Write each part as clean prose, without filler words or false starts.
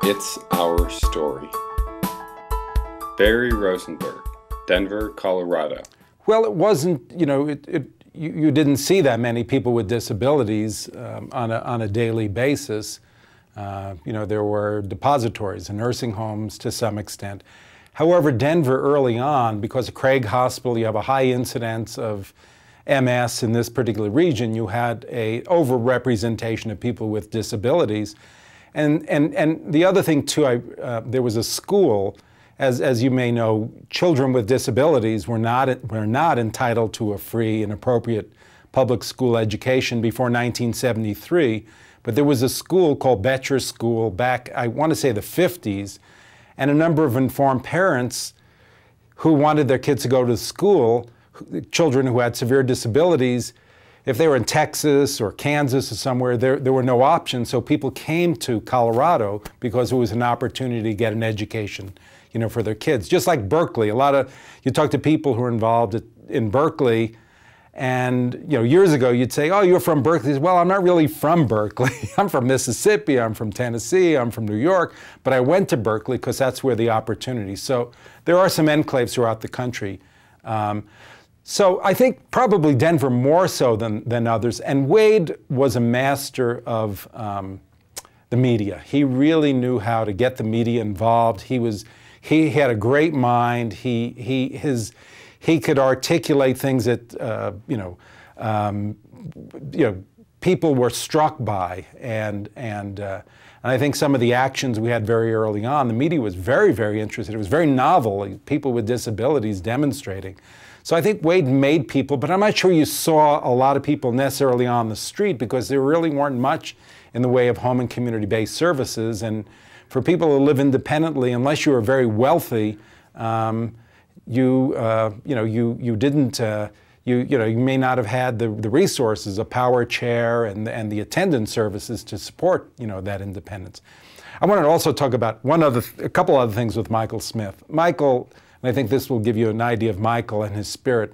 It's Our Story. Barry Rosenberg, Denver, Colorado. Well, it wasn't, you didn't see that many people with disabilities on a daily basis. There were depositories and nursing homes to some extent. However, Denver early on, because of Craig Hospital, you have a high incidence of MS in this particular region, you had a overrepresentation of people with disabilities. And the other thing too, there was a school, as you may know, children with disabilities were not entitled to a free and appropriate public school education before 1973. But there was a school called Betcher School back, I want to say, the 50s, and a number of informed parents who wanted their kids to go to school, children who had severe disabilities. If they were in Texas or Kansas or somewhere, there were no options, so people came to Colorado because it was an opportunity to get an education, for their kids. Just like Berkeley, you talk to people who are involved in Berkeley, and years ago you'd say, "Oh, you're from Berkeley." Well, I'm not really from Berkeley. I'm from Mississippi, I'm from Tennessee, I'm from New York, but I went to Berkeley because that's where the opportunity. So there are some enclaves throughout the country. So I think probably Denver more so than others. And Wade was a master of the media. He really knew how to get the media involved. He had a great mind. He could articulate things that people were struck by, and I think some of the actions we had very early on, the media was very, very interested. It was very novel. People with disabilities demonstrating. So I think Wade made people, but I'm not sure you saw a lot of people necessarily on the street because there really weren't much in the way of home and community-based services. And for people who live independently, unless you were very wealthy, you may not have had the resources, a power chair and the attendance services to support, that independence. I wanted to also talk about a couple other things with Michael Smith. Michael, and I think this will give you an idea of Michael and his spirit.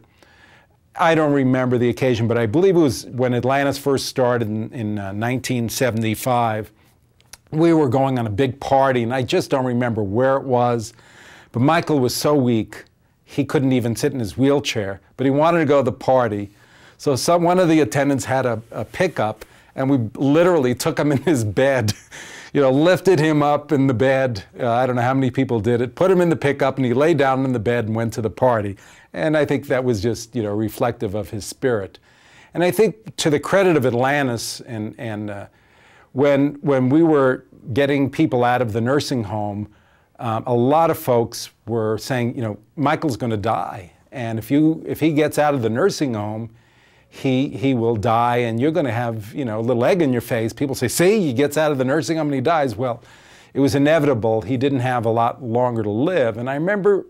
I don't remember the occasion, but I believe it was when Atlantis first started in 1975. We were going on a big party, and I just don't remember where it was, but Michael was so weak, he couldn't even sit in his wheelchair, but he wanted to go to the party. So one of the attendants had a pickup, and we literally took him in his bed, lifted him up in the bed. I don't know how many people did it, put him in the pickup, and he lay down in the bed and went to the party. And I think that was just, reflective of his spirit. And I think to the credit of Atlantis, when we were getting people out of the nursing home, a lot of folks were saying, Michael's going to die, and if he gets out of the nursing home, he will die, and you're going to have a little egg in your face. People say, "See, he gets out of the nursing home and he dies." Well, it was inevitable. He didn't have a lot longer to live, and I remember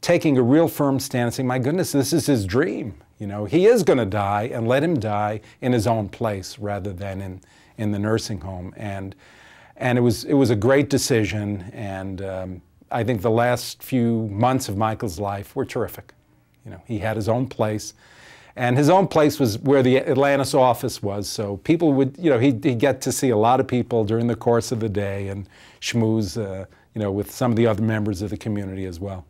taking a real firm stand and saying, "My goodness, this is his dream. He is going to die, and let him die in his own place rather than in the nursing home." And it was a great decision, and I think the last few months of Michael's life were terrific. He had his own place, and his own place was where the Atlantis office was, so people would, he'd get to see a lot of people during the course of the day and schmooze, with some of the other members of the community as well.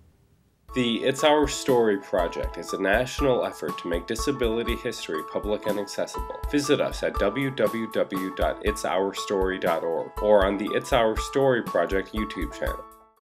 The It's Our Story project is a national effort to make disability history public and accessible. Visit us at www.itsourstory.org or on the It's Our Story project YouTube channel.